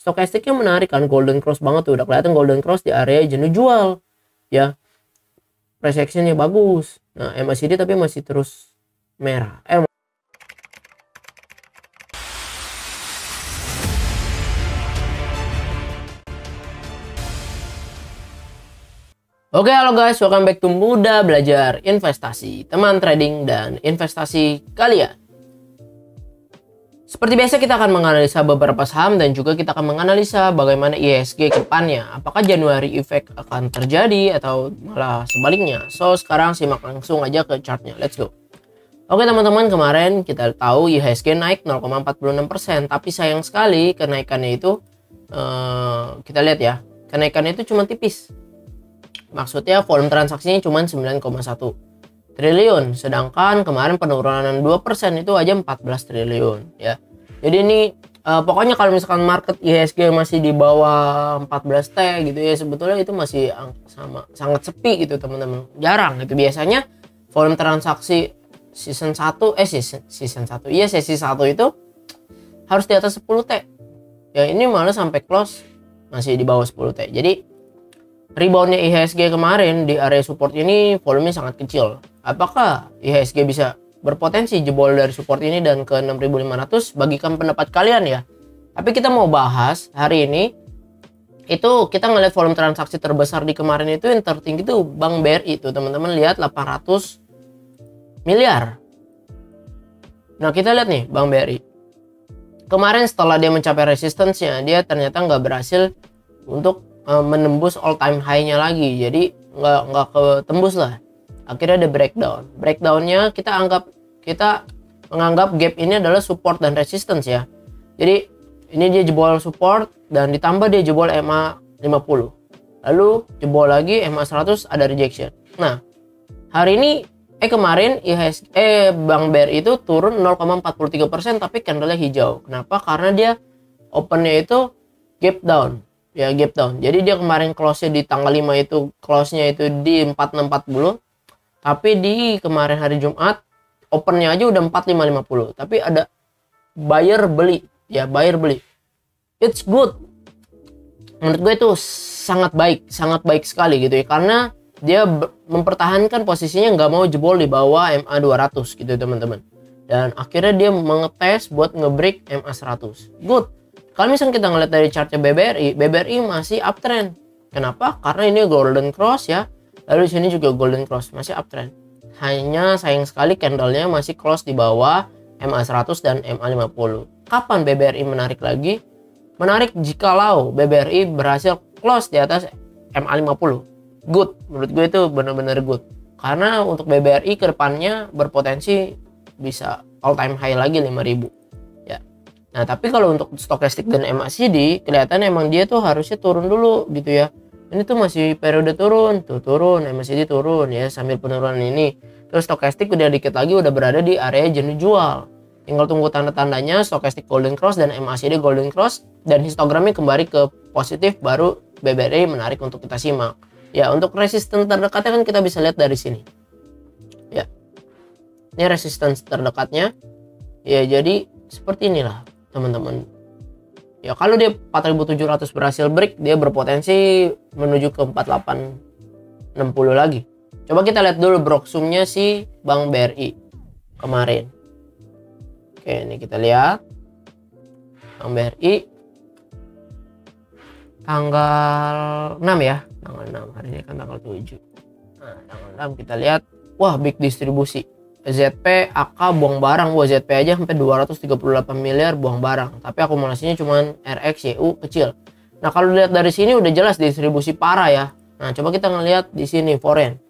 Stokastiknya menarik kan, golden cross banget tuh, udah kelihatan golden cross di area jenuh jual ya. Price actionnya bagus. Nah, MACD tapi masih terus merah. Oke, halo guys, welcome back to Mudah Belajar Investasi, teman trading dan investasi kalian. Seperti biasa kita akan menganalisa beberapa saham dan juga kita akan menganalisa bagaimana IHSG ke depannya. Apakah January effect akan terjadi atau malah sebaliknya. So, sekarang simak langsung aja ke chartnya. Let's go. Oke teman-teman, kemarin kita tahu IHSG naik 0,46%, tapi sayang sekali kenaikannya itu kita lihat ya, kenaikannya itu cuma tipis. Maksudnya volume transaksinya cuma 9,1 triliun, sedangkan kemarin penurunan 2% itu aja 14 triliun ya. Jadi ini pokoknya kalau misalkan market IHSG masih di bawah 14T gitu ya, sebetulnya itu masih sangat sepi gitu teman-teman. Jarang gitu, biasanya volume transaksi season 1 iya sesi 1 itu harus di atas 10T. Ya ini malah sampai close masih di bawah 10T. Jadi reboundnya IHSG kemarin di area support ini volumenya sangat kecil. Apakah IHSG bisa berpotensi jebol dari support ini dan ke 6.500? Bagikan pendapat kalian ya. Tapi kita mau bahas hari ini itu kita ngeliat volume transaksi terbesar di kemarin itu, yang tertinggi itu Bank BRI itu teman-teman, lihat 800 miliar. Nah kita lihat nih Bank BRI kemarin setelah dia mencapai resistance-nya, dia ternyata nggak berhasil untuk menembus all time high-nya lagi. Jadi nggak ketembus lah. Akhirnya ada breakdownnya kita menganggap gap ini adalah support dan resistance ya. Jadi ini dia jebol support dan ditambah dia jebol MA 50, lalu jebol lagi MA 100, ada rejection. Nah hari ini kemarin Bank BRI itu turun 0,43%, tapi candlenya hijau. Kenapa? Karena dia opennya itu gap down ya, gap down. Jadi dia kemarin close-nya di tanggal 5 itu close-nya itu di 4640, tapi di kemarin hari Jumat opennya aja udah 4550, tapi ada buyer beli ya, buyer beli. It's good, menurut gue itu sangat baik sekali gitu ya, karena dia mempertahankan posisinya, nggak mau jebol di bawah MA 200 gitu teman-teman, dan akhirnya dia mengetes buat ngebreak MA 100. Good. Kalau misalnya kita ngeliat dari chartnya BBRI masih uptrend. Kenapa? Karena ini golden cross ya. Lalu di sini juga golden cross, masih uptrend. Hanya sayang sekali candlenya masih close di bawah MA 100 dan MA 50. Kapan BBRI menarik lagi? Menarik jikalau BBRI berhasil close di atas MA 50. Good. Menurut gue itu benar-benar good. Karena untuk BBRI ke depannya berpotensi bisa all time high lagi 5.000. Nah tapi kalau untuk stokastik dan MACD kelihatan emang dia tuh harusnya turun dulu gitu ya. Ini tuh masih periode turun, tuh turun, MACD turun ya sambil penurunan ini. Terus stokastik udah dikit lagi udah berada di area jenuh jual. Tinggal tunggu tanda-tandanya stokastik golden cross dan MACD golden cross dan histogramnya kembali ke positif, baru BBRI menarik untuk kita simak. Ya untuk resistance terdekatnya kan kita bisa lihat dari sini. Ya. Ini resistance terdekatnya. Ya jadi seperti inilah teman-teman ya. Kalau dia 4700 berhasil break, dia berpotensi menuju ke 4860 lagi. Coba kita lihat dulu broksumnya si Bank BRI kemarin. Oke, ini kita lihat Bank BRI tanggal 6 ya, tanggal 6, hari ini kan tanggal 7. Nah tanggal 6 kita lihat, wah big distribusi. ZP, AK buang barang. Wah ZP aja sampai 238 miliar buang barang, tapi akumulasinya cuman RX, YU kecil. Nah kalau dilihat dari sini udah jelas distribusi parah ya. Nah coba kita ngelihat di sini foreign.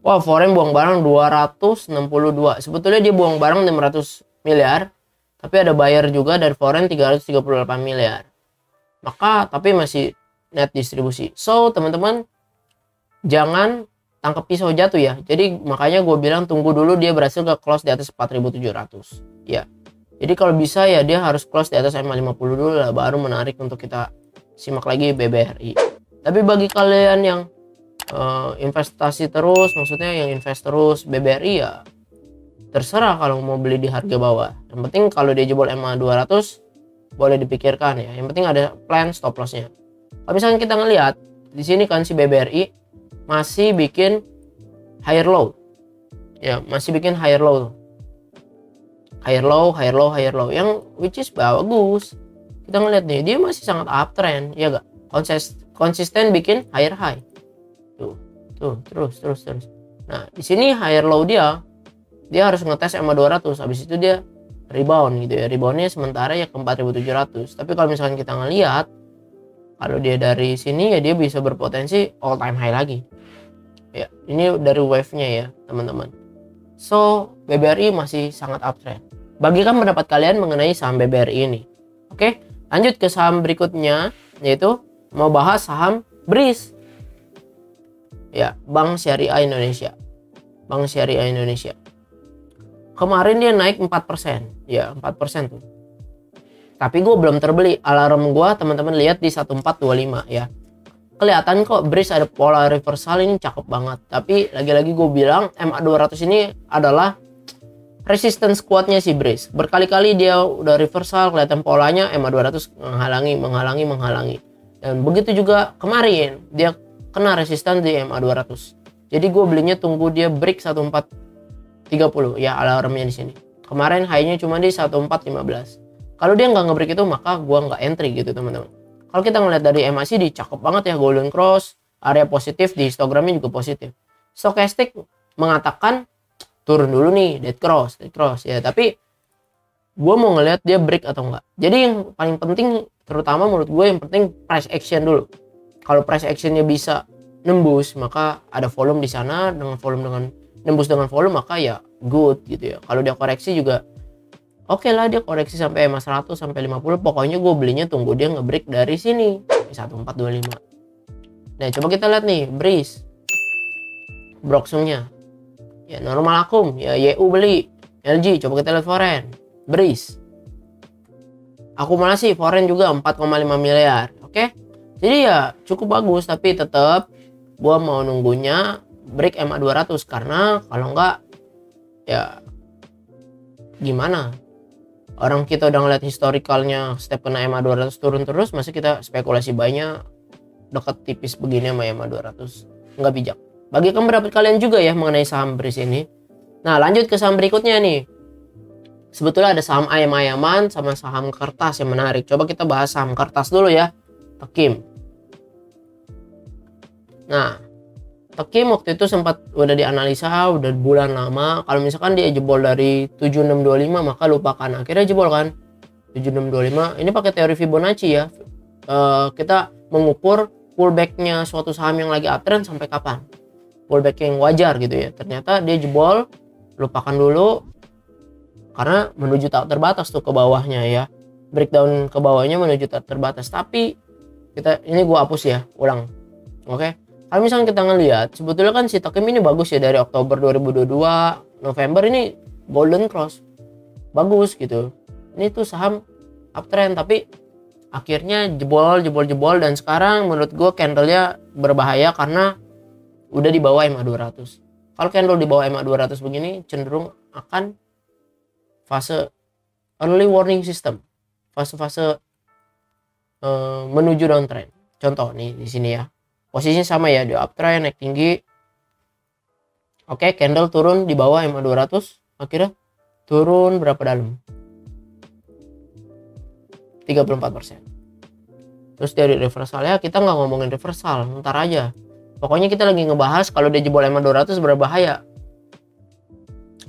Wah foreign buang barang 262. Sebetulnya dia buang barang 500 miliar, tapi ada buyer juga dari foreign 338 miliar. Maka tapi masih net distribusi. So teman-teman jangan tangkap pisau jatuh ya. Jadi makanya gue bilang tunggu dulu dia berhasil ke close di atas 4.700 ya. Jadi kalau bisa ya dia harus close di atas MA 50 dulu lah, baru menarik untuk kita simak lagi BBRI. Tapi bagi kalian yang investasi terus, maksudnya yang invest terus BBRI ya terserah kalau mau beli di harga bawah. Yang penting kalau dia jebol MA 200 boleh dipikirkan ya. Yang penting ada plan stop lossnya. Kalau misalnya kita ngelihat di sini kan si BBRI masih bikin higher low. Ya, masih bikin higher low. Higher low, higher low, higher low, yang which is bagus. Kita ngeliat nih, dia masih sangat uptrend, ya gak? Konsisten bikin higher high. Tuh, terus. Nah, di sini higher low dia harus ngetes EMA 200, habis itu dia rebound gitu ya. Reboundnya sementara ya ke 4.700. Tapi kalau misalkan kita ngelihat, kalau dia dari sini ya dia bisa berpotensi all time high lagi. Ya, ini dari wave-nya ya, teman-teman. So, BBRI masih sangat uptrend. Bagikan pendapat kalian mengenai saham BBRI ini. Oke, lanjut ke saham berikutnya, yaitu mau bahas saham BRIS. Ya, Bank Syariah Indonesia. Bank Syariah Indonesia. Kemarin dia naik 4%. Ya, 4% tuh. Tapi gue belum terbeli. Alarm gue teman-teman lihat di 1425 ya. Kelihatan kok BRIS ada pola reversal, ini cakep banget. Tapi lagi-lagi gue bilang MA 200 ini adalah resistance kuatnya si BRIS. Berkali-kali dia udah reversal, kelihatan polanya MA 200 menghalangi. Dan begitu juga kemarin dia kena resistance di MA 200. Jadi gue belinya tunggu dia break 1430 ya, alarmnya di sini. Kemarin high-nya cuma di 1415. Kalau dia nggak nge-break itu maka gue nggak entry gitu teman-teman. Kalau kita ngeliat dari MACD cakep banget ya, golden cross, area positif, di histogramnya juga positif. Stochastic mengatakan turun dulu nih, dead cross ya, tapi gue mau ngeliat dia break atau enggak. Jadi yang paling penting, terutama menurut gue yang penting price action dulu. Kalau price actionnya bisa nembus, maka ada volume di sana, dengan nembus dengan volume maka ya good gitu ya. Kalau dia koreksi juga oke lah, dia koreksi sampai EMA 100 sampai 50, pokoknya gue belinya tunggu dia ngebreak dari sini 1425. Nah, coba kita lihat nih BRIS. Broksungnya ya normal akum, ya YU beli. LG, coba kita lihat foreign. BRIS. Akumulasi foreign juga 4,5 miliar. Oke. Jadi ya cukup bagus, tapi tetap gue mau nunggunya break EMA 200 karena kalau enggak ya gimana? Orang kita udah ngeliat historicalnya step kena EMA 200 turun terus, masih kita spekulasi banyak deket tipis begini sama EMA 200. Nggak bijak. Bagikan pendapat kalian juga ya mengenai saham BRIS ini. Nah, lanjut ke saham berikutnya nih. Sebetulnya ada saham ayam-ayaman sama saham kertas yang menarik. Coba kita bahas saham kertas dulu ya. Tekim. Nah, Tekim waktu itu sempat udah dianalisa udah bulan lama. Kalau misalkan dia jebol dari 7625 maka lupakan. Akhirnya jebol kan 7625. Ini pakai teori Fibonacci ya. Kita mengukur pullbacknya suatu saham yang lagi uptrend sampai kapan. Pullback yang wajar gitu ya. Ternyata dia jebol, lupakan dulu karena menuju tak terbatas tuh ke bawahnya ya. Breakdown ke bawahnya menuju tak terbatas. Tapi ini gua hapus ya, ulang. Oke. Kalau misalnya kita ngelihat, sebetulnya kan si Tekim ini bagus ya dari Oktober 2022, November ini golden cross. Bagus gitu. Ini tuh saham uptrend tapi akhirnya jebol dan sekarang menurut gue candlenya berbahaya karena udah di bawah EMA 200. Kalau candle di bawah EMA 200 begini cenderung akan fase early warning system. Fase-fase menuju downtrend. Contoh nih di sini ya. Posisinya sama ya, di uptrend naik tinggi. Oke, candle turun di bawah EMA 200, akhirnya turun berapa dalam? 34%. Terus dari reversal ya, kita nggak ngomongin reversal, ntar aja. Pokoknya kita lagi ngebahas kalau dia jebol EMA 200 berbahaya.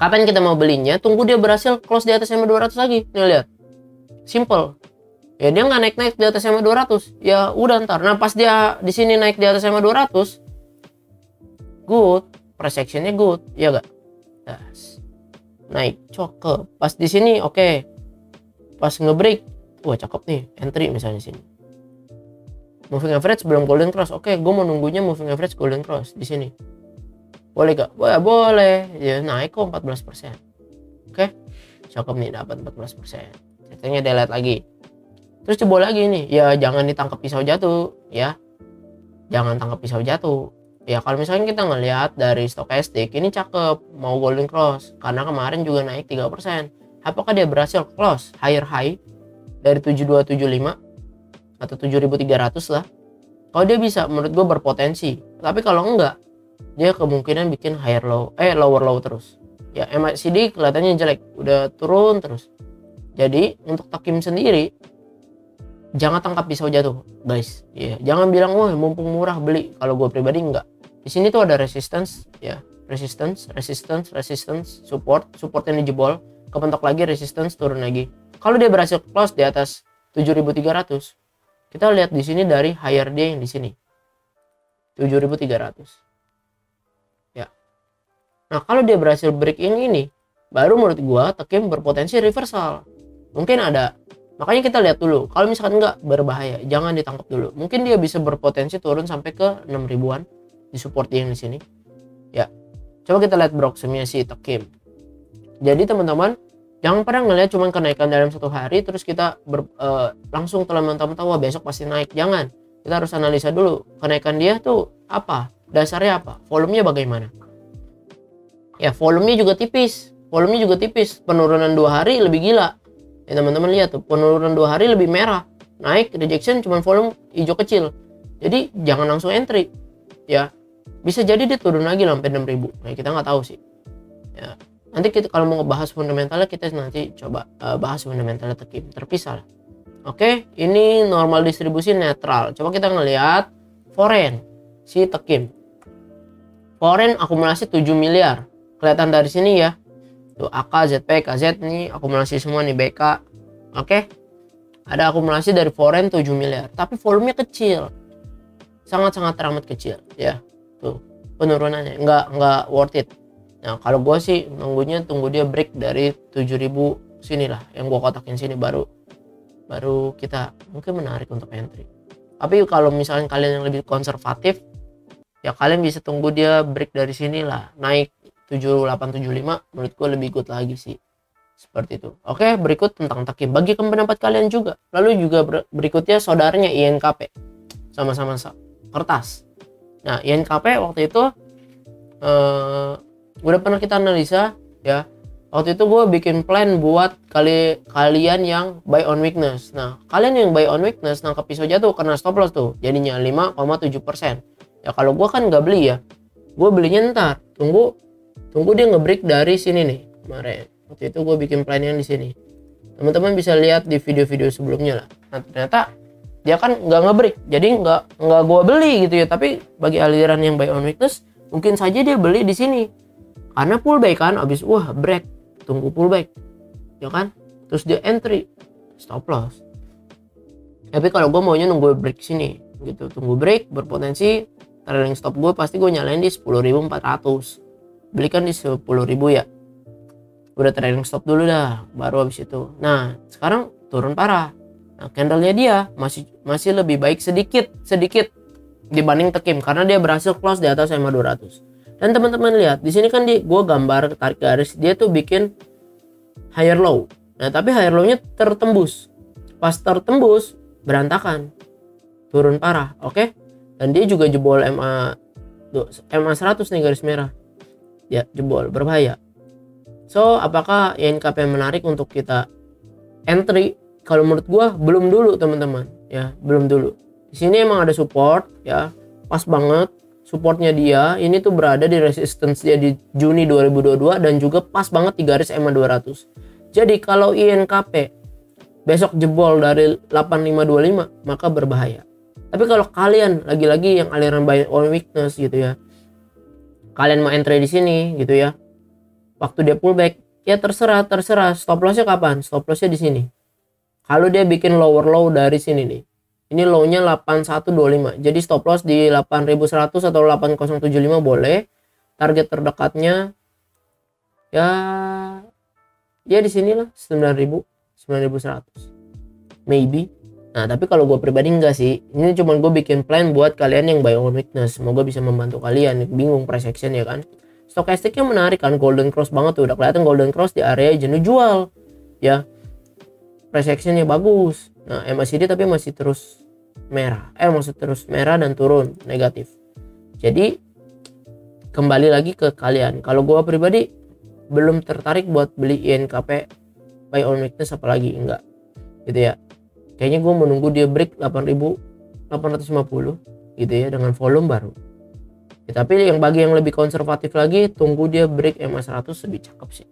Kapan kita mau belinya? Tunggu dia berhasil close di atas EMA 200 lagi. Nih lihat. Simple. Ya dia nggak naik-naik di atas EMA 200, ya udah ntar. Nah pas dia di sini naik di atas EMA 200, good, price actionnya good, ya gak? Yes. Naik, cakep. Pas di sini oke. Pas ngebreak, wah cakep nih, entry misalnya sini. Moving average belum golden cross, oke, gue mau nunggunya moving average golden cross di sini. Boleh gak? Wah boleh, ya naik kok 14%. Oke, cakep nih dapat 14%. Settingnya delete lagi. Terus coba lagi nih, ya jangan ditangkap pisau jatuh ya. Jangan tangkap pisau jatuh. Ya kalau misalnya kita ngelihat dari stochastic ini cakep, mau golden cross karena kemarin juga naik 3%. Apakah dia berhasil close higher high dari 7275 atau 7300 lah. Kalau dia bisa, menurut gue berpotensi. Tapi kalau enggak, dia kemungkinan bikin lower low terus. Ya MACD kelihatannya jelek, udah turun terus. Jadi untuk Takim sendiri, jangan tangkap pisau jatuh, guys. Ya, jangan bilang wah mumpung murah beli. Kalau gue pribadi enggak. Di sini tuh ada resistance, ya, resistance, support yang dijebol, kepentok lagi, resistance, turun lagi. Kalau dia berhasil close di atas 7.300, kita lihat di sini dari higher dia yang di sini 7.300. Ya. Nah, kalau dia berhasil break ini, baru menurut gua Takim berpotensi reversal. Mungkin ada. Makanya kita lihat dulu. Kalau misalkan enggak, berbahaya, jangan ditangkap dulu. Mungkin dia bisa berpotensi turun sampai ke 6 ribuan di support dia yang di sini. Ya. Coba kita lihat Broxemnya si Takim. Jadi teman-teman, jangan pernah ngelihat cuma kenaikan dalam satu hari terus kita langsung telan mentah-mentah wah besok pasti naik. Jangan. Kita harus analisa dulu kenaikan dia tuh apa, dasarnya apa, volumenya bagaimana. Ya, volumenya juga tipis. Penurunan 2 hari lebih gila. Ya teman-teman lihat tuh, penurunan 2 hari lebih merah. Naik rejection cuma volume hijau kecil. Jadi jangan langsung entry. Ya. Bisa jadi dia turun lagi sampai 6.000. Nah, kita nggak tahu sih. Ya. Nanti kita kalau mau ngebahas fundamentalnya, kita nanti coba bahas fundamentalnya Takim terpisah lah. Oke, ini normal distribusi netral. Coba kita ngelihat foreign si Takim. Foreign akumulasi 7 miliar. Kelihatan dari sini ya. Tuh AK, ZP, KZ nih akumulasi semua nih BK. Oke. Ada akumulasi dari foreign 7 miliar, tapi volumenya kecil. Sangat-sangat teramat kecil ya. Tuh, penurunannya nggak worth it. Nah, kalau gue sih tunggu dia break dari 7.000 sinilah, yang gue kotakin sini baru kita mungkin menarik untuk entry. Tapi kalau misalnya kalian yang lebih konservatif, ya kalian bisa tunggu dia break dari sinilah, naik 7875, menurut gue lebih good lagi sih. Seperti itu. Oke, berikut tentang Takim. Bagikan pendapat kalian juga. Lalu juga berikutnya saudaranya INKP. Sama-sama kertas. Nah, INKP waktu itu udah pernah kita analisa ya. Waktu itu gue bikin plan buat kalian yang buy on weakness. Nah, kalian yang buy on weakness nangkap pisau jatuh karena stop loss tuh jadinya 5,7%. Ya kalau gue kan nggak beli ya, gue belinya ntar tunggu dia ngebreak dari sini nih kemarin. Waktu itu gue bikin plan yang di sini. Teman-teman bisa lihat di video-video sebelumnya lah. Nah, ternyata dia kan nggak ngebreak, jadi nggak gue beli gitu ya. Tapi bagi aliran yang buy on weakness, mungkin saja dia beli di sini karena pullback kan, abis break, tunggu pullback ya kan, terus dia entry stop loss. Tapi kalau gue maunya nunggu break sini gitu, tunggu break berpotensi trailing stop gue pasti gue nyalain di 10.400, belikan di 10.000 ya, udah trailing stop dulu dah, baru habis itu. Nah sekarang turun parah. Nah, candlenya dia masih lebih baik sedikit dibanding Takim karena dia berhasil close di atas EMA 200. Dan teman-teman lihat di sini kan gue gambar tarik garis, dia tuh bikin higher low. Nah tapi higher low-nya tertembus. Pas tertembus berantakan, turun parah. Oke. Dan dia juga jebol EMA 100 nih garis merah. Ya jebol, berbahaya. So apakah INKP menarik untuk kita entry? Kalau menurut gua belum dulu teman-teman ya, belum dulu. Di sini emang ada support ya, pas banget supportnya dia. Ini tuh berada di resistance dia di Juni 2022 dan juga pas banget di garis EMA 200. Jadi kalau INKP besok jebol dari 8525 maka berbahaya. Tapi kalau kalian lagi-lagi yang aliran buy on weakness gitu ya, kalian mau entry di sini gitu ya, waktu dia pullback ya terserah. Stop lossnya kapan? Stop lossnya di sini. Kalau dia bikin lower low dari sini nih, ini low-nya 8125, jadi stop loss di 8100 atau 8075 boleh. Target terdekatnya ya di sinilah 9100 maybe. Nah tapi kalau gue pribadi enggak sih, ini cuma gue bikin plan buat kalian yang buy on weakness, semoga bisa membantu kalian bingung price action ya kan. Stokastiknya menarik kan, golden cross banget tuh, udah kelihatan golden cross di area jenuh jual ya. Price actionnya bagus. Nah MACD tapi masih terus merah, dan turun negatif. Jadi kembali lagi ke kalian. Kalau gue pribadi belum tertarik buat beli INKP buy on weakness, apalagi enggak gitu ya. Kayaknya gue menunggu dia break 8.850 gitu ya, dengan volume baru. Ya, tapi yang bagi yang lebih konservatif lagi, tunggu dia break MA100 lebih cakep sih.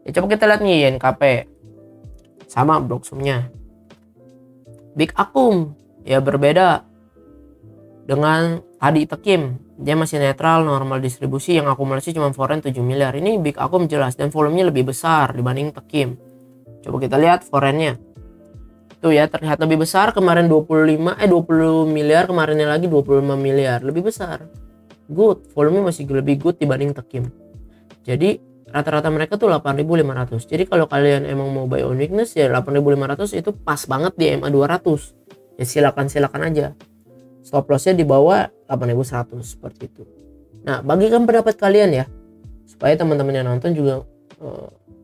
Ya, coba kita lihat nih YNKP. Sama Bloxum-nya. Big Akum ya berbeda dengan tadi Tekim. Dia masih netral, normal distribusi, yang akumulasi cuma foreign 7 miliar. Ini Big Akum jelas dan volumenya lebih besar dibanding Tekim. Coba kita lihat foreignnya. Tuh ya, terlihat lebih besar. Kemarin 20 miliar, kemarinnya lagi 25 miliar, lebih besar. Good, volumenya masih lebih good dibanding Tekim. Jadi rata-rata mereka tuh 8.500. Jadi kalau kalian emang mau buy on weakness ya 8.500 itu pas banget di MA 200. Ya silakan aja. Stop lossnya di bawah 8.100 seperti itu. Nah, bagikan pendapat kalian ya, supaya teman-teman yang nonton juga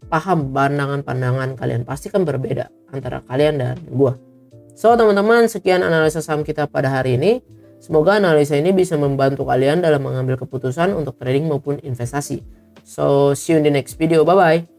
paham pandangan kalian. Pasti kan berbeda antara kalian dan gua. So teman-teman, sekian analisa saham kita pada hari ini. Semoga analisa ini bisa membantu kalian dalam mengambil keputusan untuk trading maupun investasi. So see you in the next video. Bye bye.